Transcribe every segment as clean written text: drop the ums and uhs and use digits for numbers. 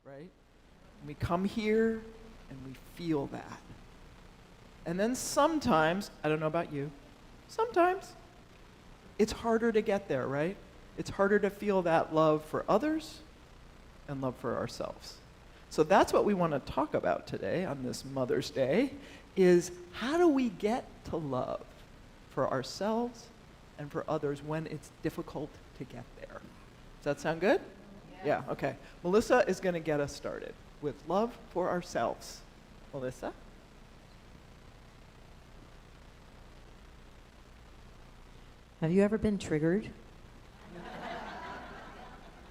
right? We come here and we feel that. And then sometimes, I don't know about you, sometimes it's harder to get there, right? It's harder to feel that love for others and love for ourselves. So that's what we want to talk about today on this Mother's Day, is how do we get to love for ourselves and for others when it's difficult to get there? Does that sound good? Yeah, okay. Melissa is going to get us started with love for ourselves. Melissa? Have you ever been triggered?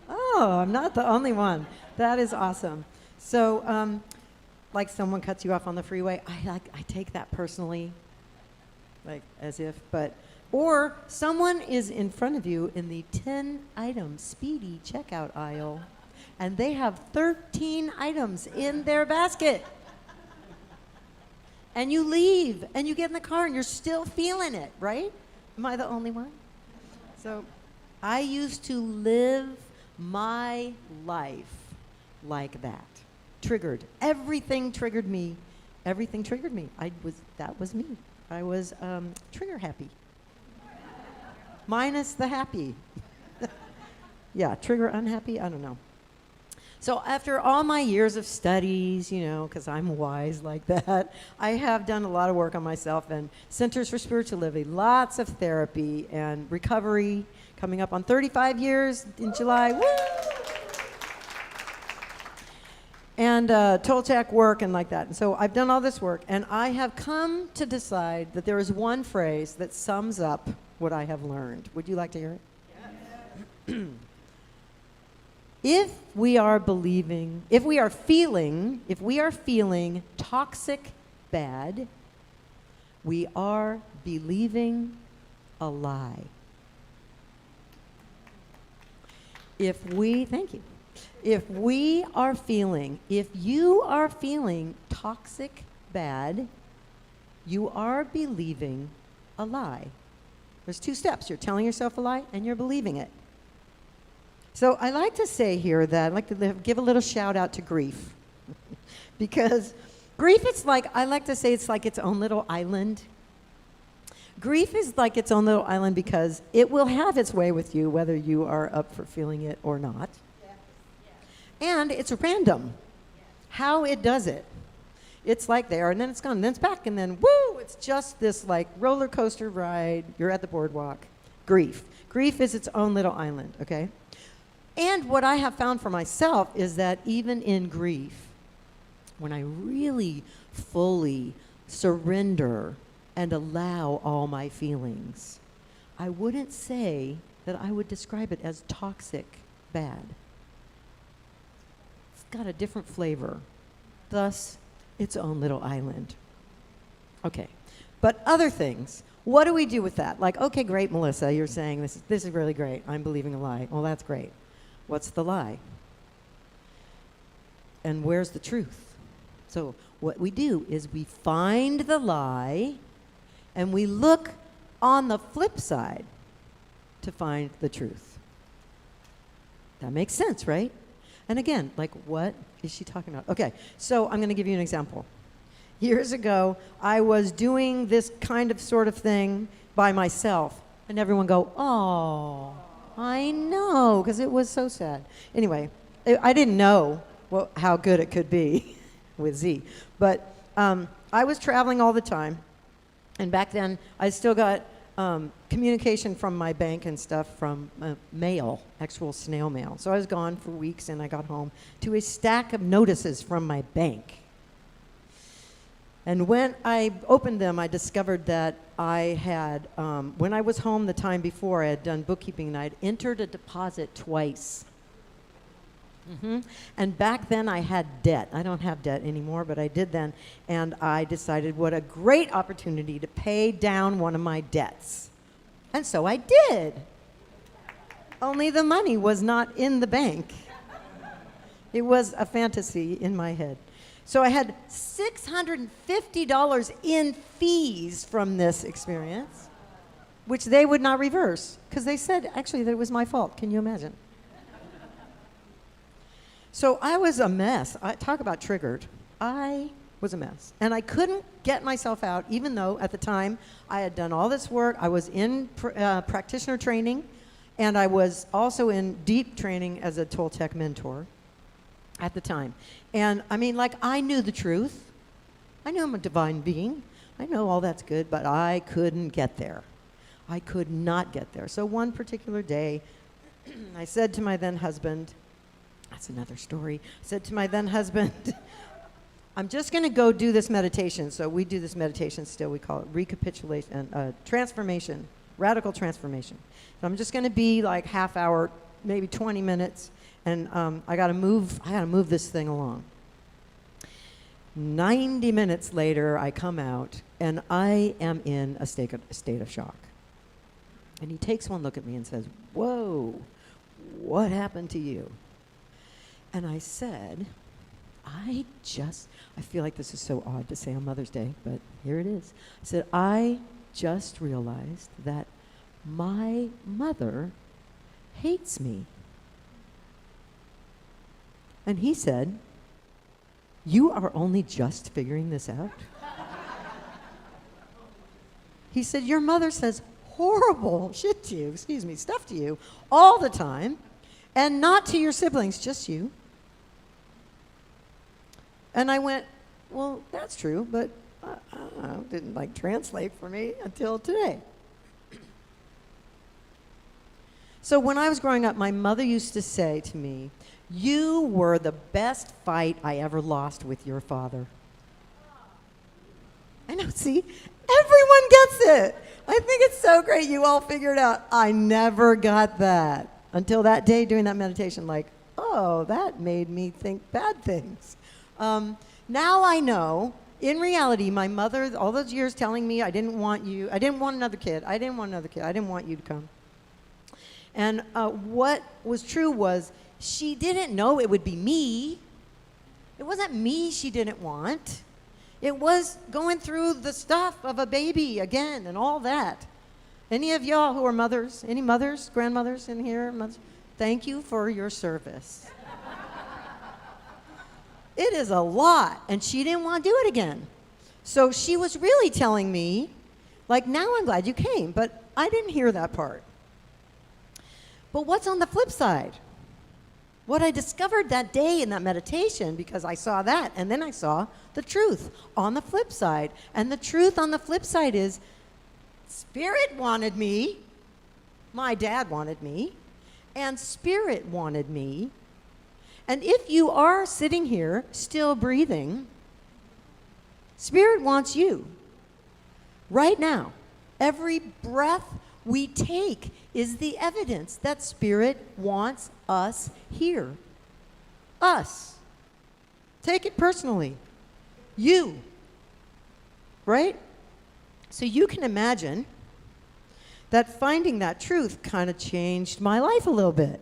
Oh, I'm not the only one. That is awesome. So, like someone cuts you off on the freeway, I take that personally, like as if, or someone is in front of you in the 10-item speedy checkout aisle, and they have 13 items in their basket. And you leave, and you get in the car, and you're still feeling it, right? Am I the only one? So I used to live my life like that. Triggered. Everything triggered me. Everything triggered me. That was me. I was trigger happy. Minus the happy. Yeah, trigger unhappy, I don't know. So after all my years of studies, because I'm wise like that, I have done a lot of work on myself and Centers for Spiritual Living, lots of therapy and recovery, coming up on 35 years in July. Woo! And Toltec work and like that. And so I've done all this work, and I have come to decide that there is one phrase that sums up what I have learned. Would you like to hear it? Yes. If we are feeling toxic bad, we are believing a lie. If you are feeling toxic bad, you are believing a lie. There's two steps. You're telling yourself a lie and you're believing it. So I like to say here that I'd like to give a little shout out to grief. Because grief, I like to say it's like its own little island. Grief is like its own little island because it will have its way with you whether you are up for feeling it or not. And it's random how it does it. It's like there, and then it's gone, and then it's back, and then woo, it's just this like roller coaster ride. You're at the boardwalk. Grief. Grief is its own little island, okay? And what I have found for myself is that even in grief, when I really fully surrender and allow all my feelings, I wouldn't say that I would describe it as toxic bad. Got a different flavor, thus its own little island. Okay, but other things, what do we do with that? Like, okay, great, Melissa, you're saying this is really great. I'm believing a lie. Well, that's great. What's the lie? And where's the truth? So what we do is we find the lie and we look on the flip side to find the truth. That makes sense, right? And again, like, what is she talking about? Okay, so I'm going to give you an example. Years ago, I was doing this kind of sort of thing by myself, and everyone go, oh, I know, because it was so sad. Anyway, I didn't know how good it could be with Z, but I was traveling all the time, and back then, I still got communication from my bank and stuff from mail, actual snail mail. So I was gone for weeks, and I got home to a stack of notices from my bank. And when I opened them, I discovered that I had, when I was home the time before, I had done bookkeeping, and I'd entered a deposit twice. And back then I had debt. I don't have debt anymore, but I did then. And I decided what a great opportunity to pay down one of my debts. And so I did. Only the money was not in the bank. It was a fantasy in my head. So I had $650 in fees from this experience, which they would not reverse, because they said actually that it was my fault. Can you imagine? So I was a mess. Talk about triggered. I was a mess. And I couldn't get myself out, even though at the time I had done all this work. I was in practitioner training, and I was also in deep training as a Toltec mentor at the time. And I mean, like, I knew the truth. I knew I'm a divine being. I know all that's good, but I couldn't get there. I could not get there. So one particular day, I said to my then husband, that's another story, I said to my then husband, I'm just going to go do this meditation. So we do this meditation still. We call it recapitulation, transformation, radical transformation. So I'm just going to be like half hour, maybe 20 minutes, and I got to move this thing along. 90 minutes later, I come out, and I am in a state of shock. And he takes one look at me and says, "Whoa, what happened to you?" And I said, I feel like this is so odd to say on Mother's Day, but here it is. I said, I just realized that my mother hates me. And he said, "You are only just figuring this out?" He said, "Your mother says horrible shit to you, stuff to you all the time, and not to your siblings, just you." And I went, "Well, that's true, but didn't like translate for me until today." So when I was growing up, my mother used to say to me, "You were the best fight I ever lost with your father." I know, see, everyone gets it. I think it's so great you all figured out. I never got that until that day doing that meditation, like, oh, that made me think bad things. Now I know, in reality, my mother, all those years telling me I didn't want another kid, I didn't want you to come. And what was true was she didn't know it would be me. It wasn't me she didn't want. It was going through the stuff of a baby again and all that. Any of y'all who are mothers, any mothers, grandmothers in here? Mothers, thank you for your service. It is a lot, and she didn't want to do it again. So she was really telling me, like, now I'm glad you came, but I didn't hear that part. But what's on the flip side? What I discovered that day in that meditation, because I saw that, and then I saw the truth on the flip side. And the truth on the flip side is, Spirit wanted me, my dad wanted me, and Spirit wanted me. And if you are sitting here still breathing, Spirit wants you right now. Every breath we take is the evidence that Spirit wants us here. Us. Take it personally. You. Right? So you can imagine that finding that truth kind of changed my life a little bit.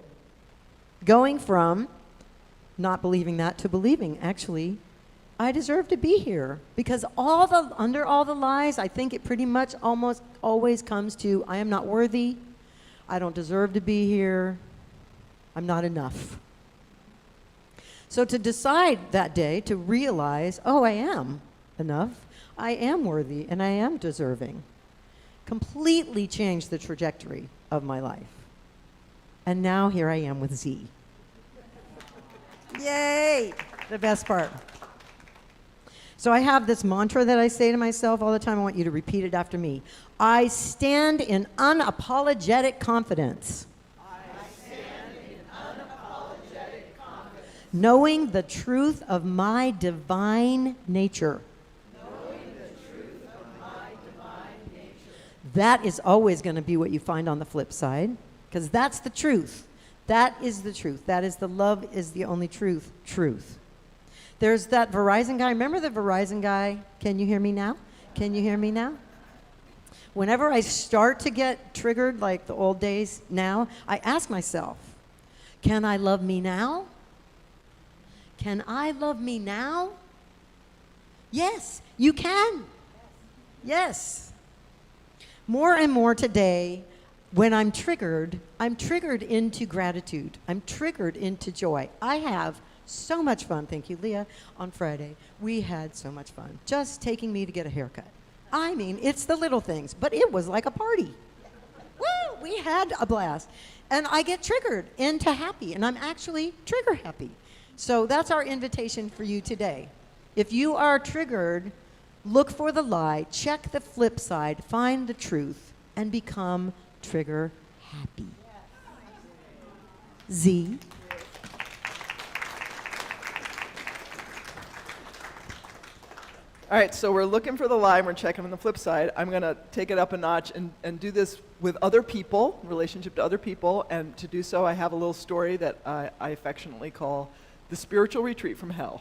Going from not believing that to believing, actually, I deserve to be here. Because under all the lies, I think it pretty much almost always comes to, I am not worthy, I don't deserve to be here, I'm not enough. So to decide that day to realize, oh, I am enough, I am worthy, and I am deserving, completely changed the trajectory of my life. And now here I am with Z. Yay! The best part. So I have this mantra that I say to myself all the time. I want you to repeat it after me. I stand in unapologetic confidence. I stand in unapologetic confidence. Knowing the truth of my divine nature. Knowing the truth of my divine nature. That is always going to be what you find on the flip side, because that's the truth. That is the truth. That is the love is the only truth. Truth. There's that Verizon guy. Remember the Verizon guy? Can you hear me now? Can you hear me now? Whenever I start to get triggered, like the old days now, I ask myself, can I love me now? Can I love me now? Yes, you can. Yes. More and more today, when I'm triggered into gratitude. I'm triggered into joy. I have So much fun. Thank you, Leah. On Friday, we had so much fun. Just taking me to get a haircut. I mean, it's the little things, but it was like a party. Woo! We had a blast. And I get triggered into happy, and I'm actually trigger happy. So that's our invitation for you today. If you are triggered, look for the lie, check the flip side, find the truth, and become trigger happy. Z. All right, so we're looking for the lie, and we're checking on the flip side. I'm going to take it up a notch and do this with other people, in relationship to other people, and to do so, I have a little story that I affectionately call the spiritual retreat from hell.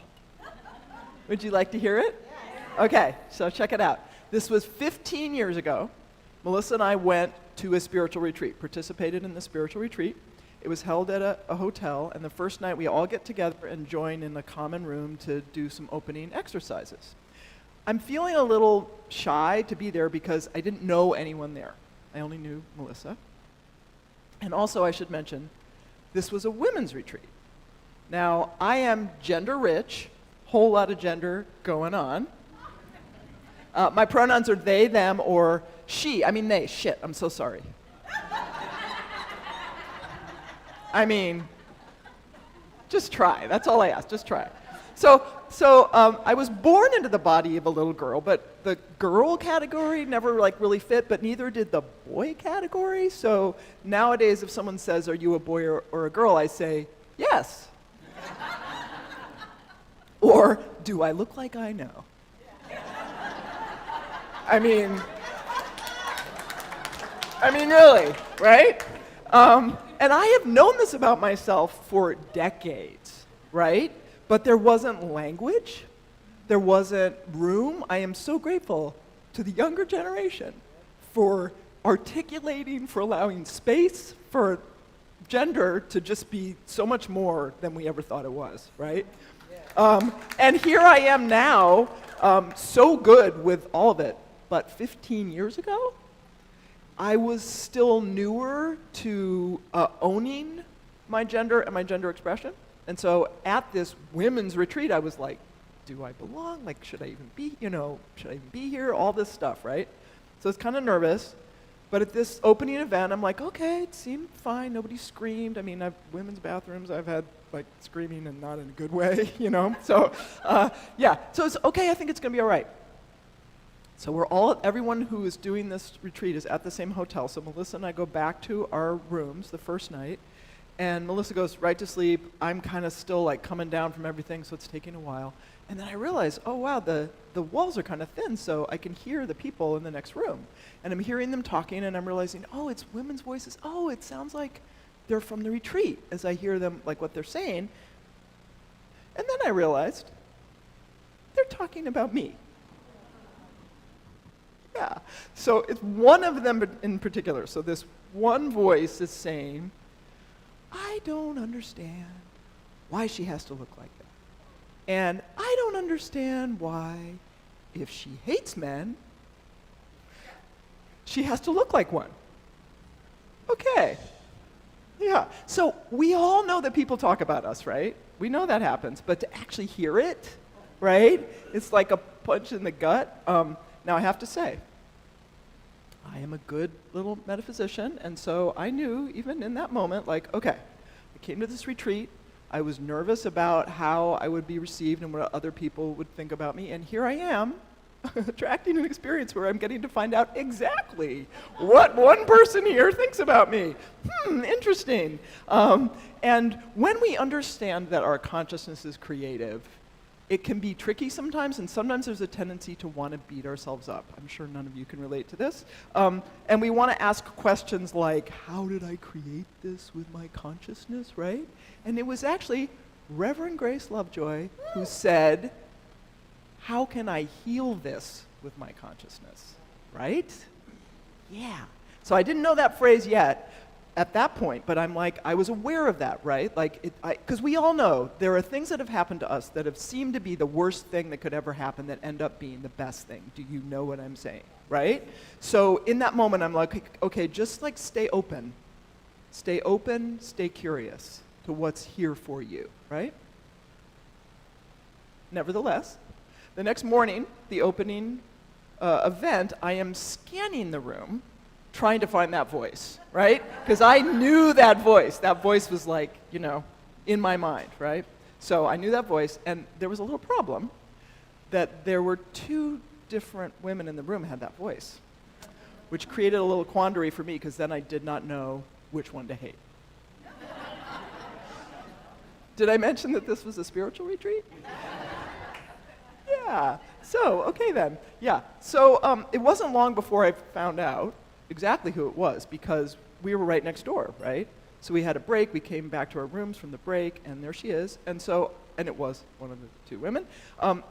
Would you like to hear it? Yes. Okay, so check it out. This was 15 years ago. Melissa and I went to a spiritual retreat, participated in the spiritual retreat. It was held at a hotel, and the first night we all get together and join in a common room to do some opening exercises. I'm feeling a little shy to be there because I didn't know anyone there. I only knew Melissa. And also, I should mention, this was a women's retreat. Now, I am gender rich, whole lot of gender going on. My pronouns are they, them, or she. I mean, they. Shit, I'm so sorry. I mean, just try. That's all I ask. Just try. So I was born into the body of a little girl, but the girl category never really fit, but neither did the boy category. So nowadays, if someone says, "Are you a boy or a girl?" I say, "Yes." Or, "Do I look like I know?" I mean, really, right? And I have known this about myself for decades, right? But there wasn't language. There wasn't room. I am so grateful to the younger generation for articulating, for allowing space for gender to just be so much more than we ever thought it was, right? Yeah. And here I am now, so good with all of it. But 15 years ago, I was still newer to owning my gender and my gender expression. And so at this women's retreat, I was like, do I belong? Like, should I even be here? All this stuff, right? So I was kind of nervous. But at this opening event, I'm like, okay, it seemed fine. Nobody screamed. I mean, women's bathrooms, I've had screaming and not in a good way, So, yeah. So it's okay. I think it's going to be all right. So everyone who is doing this retreat is at the same hotel. So Melissa and I go back to our rooms the first night, and Melissa goes right to sleep. I'm kind of still coming down from everything, so it's taking a while. And then I realize, oh wow, the walls are kind of thin, so I can hear the people in the next room. And I'm hearing them talking, and I'm realizing, oh, it's women's voices. Oh, it sounds like they're from the retreat as I hear them, what they're saying. And then I realized they're talking about me. Yeah. So it's one of them in particular. So this one voice is saying, I don't understand why she has to look like that. And I don't understand why, if she hates men, she has to look like one. Okay. Yeah. So we all know that people talk about us, right? We know that happens. But to actually hear it, right? It's like a punch in the gut. Now I have to say, I am a good little metaphysician, and so I knew, even in that moment, okay, I came to this retreat, I was nervous about how I would be received and what other people would think about me, and here I am, attracting an experience where I'm getting to find out exactly what one person here thinks about me. Interesting. And when we understand that our consciousness is creative, it can be tricky sometimes, and sometimes there's a tendency to want to beat ourselves up. I'm sure none of you can relate to this. And we want to ask questions like, how did I create this with my consciousness, right? And it was actually Reverend Grace Lovejoy who said, how can I heal this with my consciousness, right? Yeah. So I didn't know that phrase yet at that point, but I was aware of that, right? Because we all know there are things that have happened to us that have seemed to be the worst thing that could ever happen that end up being the best thing. Do you know what I'm saying, right? So in that moment, I'm like, okay, just stay open. Stay open, stay curious to what's here for you, right? Nevertheless, the next morning, the opening event, I am scanning the room, trying to find that voice, right? Because I knew that voice. That voice was like, in my mind, right? So I knew that voice, and there was a little problem that there were two different women in the room had that voice, which created a little quandary for me, because then I did not know which one to hate. Did I mention that this was a spiritual retreat? Yeah. So, okay then. Yeah. So it wasn't long before I found out exactly who it was, because we were right next door, right? So we had a break. We came back to our rooms from the break, and there she is. And it was one of the two women.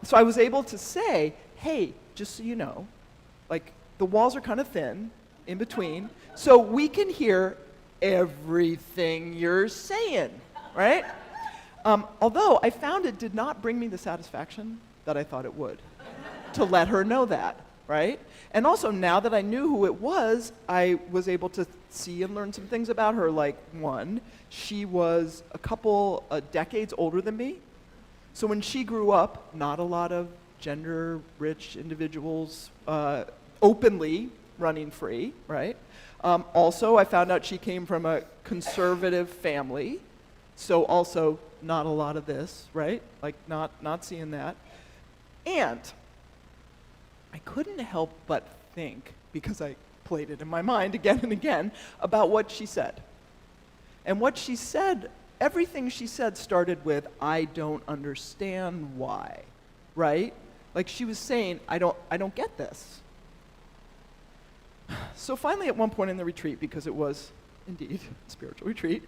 So I was able to say, hey, just so you know, like, the walls are kind of thin in between, so we can hear everything you're saying, right? Although I found it did not bring me the satisfaction that I thought it would to let her know that, right? And also, now that I knew who it was, I was able to see and learn some things about her. Like, one, she was a couple decades older than me. So when she grew up, not a lot of gender-rich individuals openly running free, right? Also, I found out she came from a conservative family, so also not a lot of this, right? Like, not seeing that. And I couldn't help but think, because I played it in my mind again and again, about what she said. And what she said, everything she said started with, I don't understand why, right? Like, she was saying, I don't get this. So finally, at one point in the retreat, because it was indeed a spiritual retreat,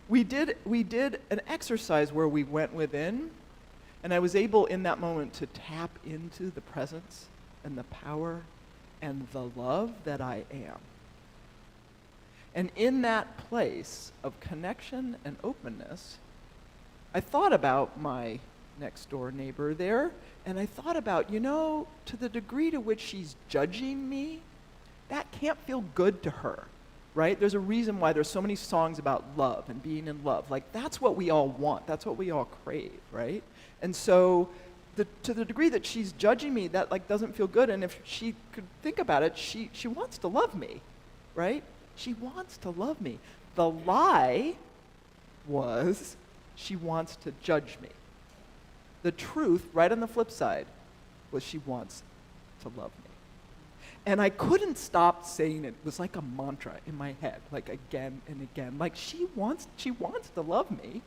we did an exercise where we went within, and I was able in that moment to tap into the presence and the power and the love that I am. And in that place of connection and openness, I thought about my next door neighbor there, and I thought about, to the degree to which she's judging me, that can't feel good to her, right? There's a reason why there's so many songs about love and being in love. Like, that's what we all want. That's what we all crave, right? And so to the degree that she's judging me, that doesn't feel good. And if she could think about it, she wants to love me, right? She wants to love me. The lie was she wants to judge me. The truth, right on the flip side, was she wants to love me. And I couldn't stop saying it. It was like a mantra in my head, like again and again. Like, she wants to love me.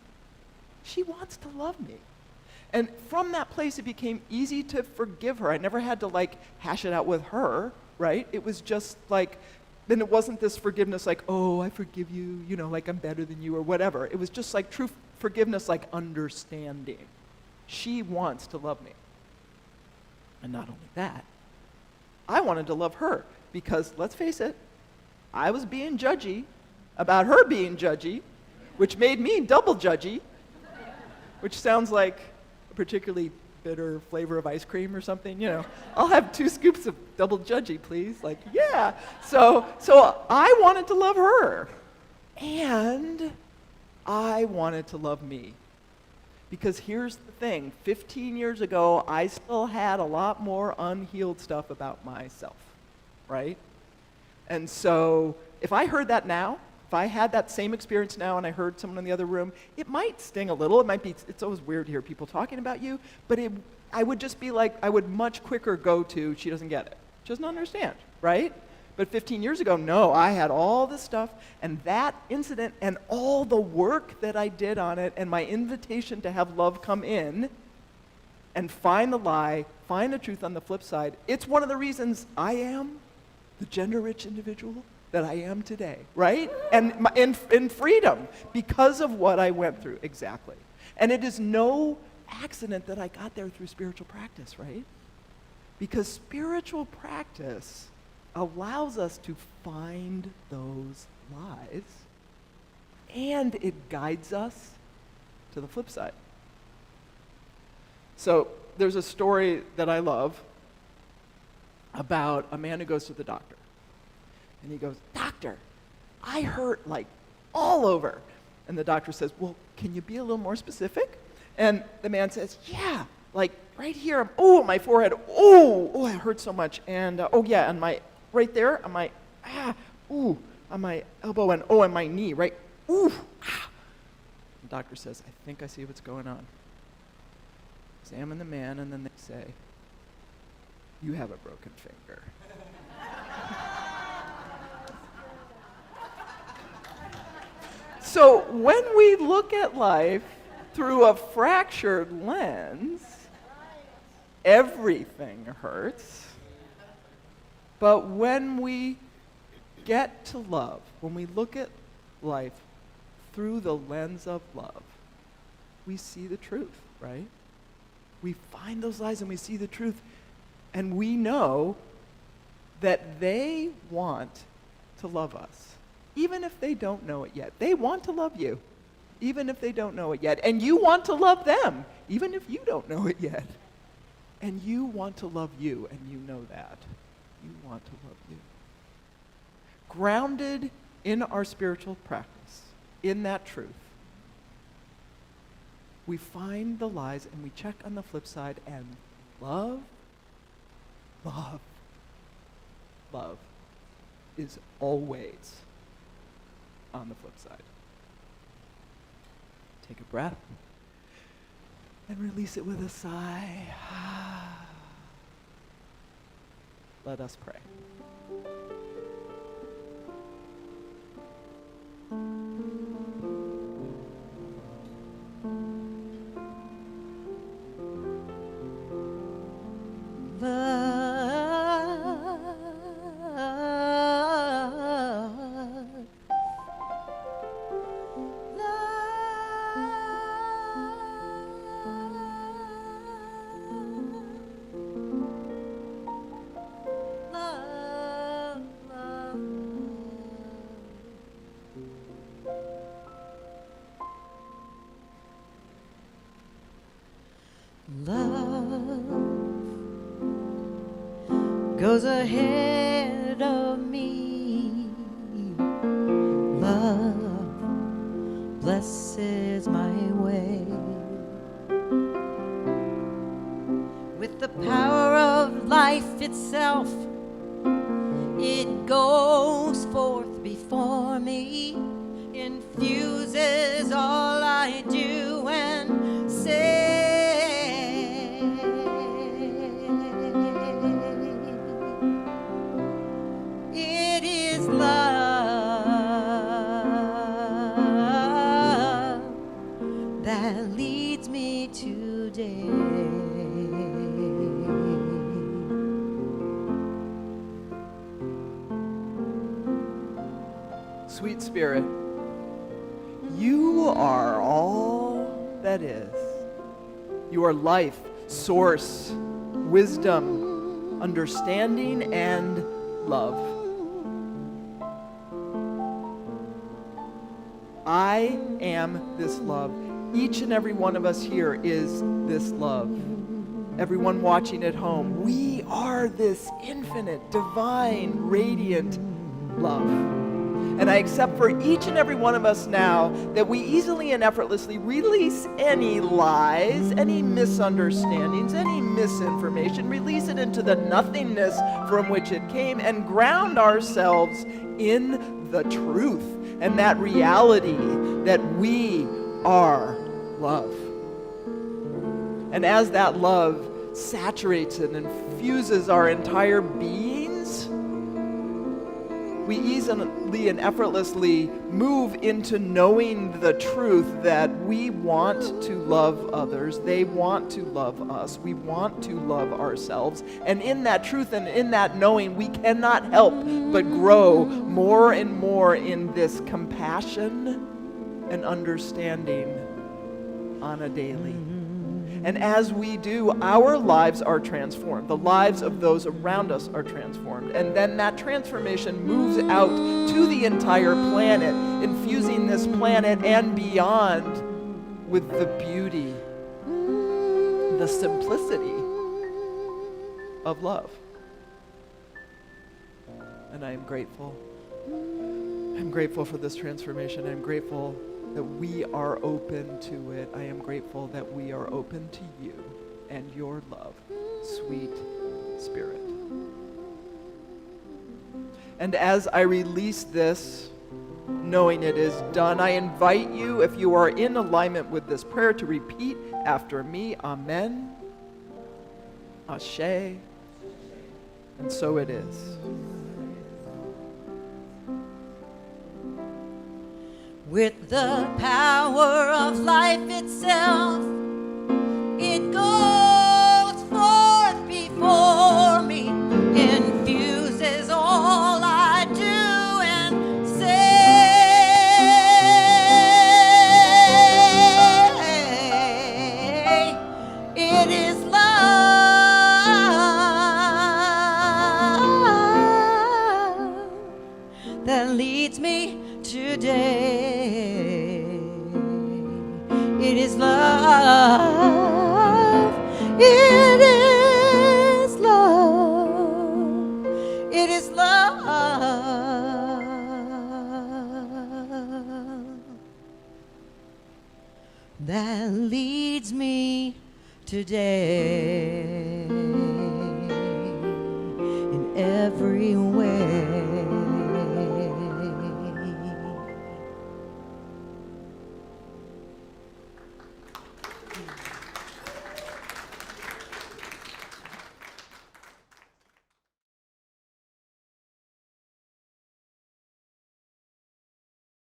She wants to love me. And from that place, it became easy to forgive her. I never had to hash it out with her, right? It was just then it wasn't this forgiveness like, oh, I forgive you, like I'm better than you or whatever. It was just like true forgiveness, like understanding. She wants to love me. And not only that, I wanted to love her because, let's face it, I was being judgy about her being judgy, which made me double judgy, which sounds like a particularly bitter flavor of ice cream or something, I'll have 2 scoops of double judgy, please. Yeah. So I wanted to love her, and I wanted to love me. Because here's the thing, 15 years ago, I still had a lot more unhealed stuff about myself, right? And so if I heard that now, if I had that same experience now and I heard someone in the other room, it might sting a little. It's always weird to hear people talking about you, but I would just be I would much quicker go to, she doesn't get it. She doesn't understand, right? But 15 years ago, no, I had all this stuff, and that incident and all the work that I did on it and my invitation to have love come in and find the lie, find the truth on the flip side, it's one of the reasons I am the gender-rich individual that I am today, right? And in freedom, because of what I went through, exactly. And it is no accident that I got there through spiritual practice, right? Because spiritual practice allows us to find those lies, and it guides us to the flip side. So there's a story that I love about a man who goes to the doctor. And he goes, "Doctor, I hurt all over." And the doctor says, "Well, can you be a little more specific?" And the man says, "Yeah, like right here, oh, my forehead, oh, it hurts so much. And oh yeah, and my, right there, on my, on my elbow, and oh, and my knee, right, ooh, ah. The doctor says, I think I see what's going on. Examine the man, and then they say, you have a broken finger. So when we look at life through a fractured lens, everything hurts. But when we get to love, when we look at life through the lens of love, we see the truth, right? We find those lies and we see the truth, and we know that they want to love us. Even if they don't know it yet. They want to love you, even if they don't know it yet. And you want to love them, even if you don't know it yet. And you want to love you, and you know that. You want to love you. Grounded in our spiritual practice, in that truth, we find the lies and we check on the flip side, and love is always on the flip side. Take a breath and release it with a sigh. Let us pray. Goes ahead of me. Love blesses my way. With the power of life itself, it goes forth before me, infuses all I do and say. Sweet Spirit, you are all that is. You are life, source, wisdom, understanding, and love. I am this love. Each and every one of us here is this love. Everyone watching at home, we are this infinite, divine, radiant love. And I accept for each and every one of us now that we easily and effortlessly release any lies, any misunderstandings, any misinformation, release it into the nothingness from which it came, and ground ourselves in the truth and that reality that we are love. And as that love saturates and infuses our entire beings, we easily and effortlessly move into knowing the truth that we want to love others, they want to love us, we want to love ourselves. And in that truth and in that knowing, we cannot help but grow more and more in this compassion and understanding on a daily. And as we do, our lives are transformed. The lives of those around us are transformed. And then that transformation moves out to the entire planet, infusing this planet and beyond with the beauty, the simplicity of love. And I am grateful. I'm grateful for this transformation. I'm grateful that we are open to it. I am grateful that we are open to you. and your love, sweet Spirit. And as I release this, knowing it is done, I invite you, if you are in alignment with this prayer, to repeat after me. Amen. Ashe. And so it is. With the power of life itself, it goes forth before me, infuses all I do and say. It is love that leads me today. It is love. It is love. It is love that leads me today in every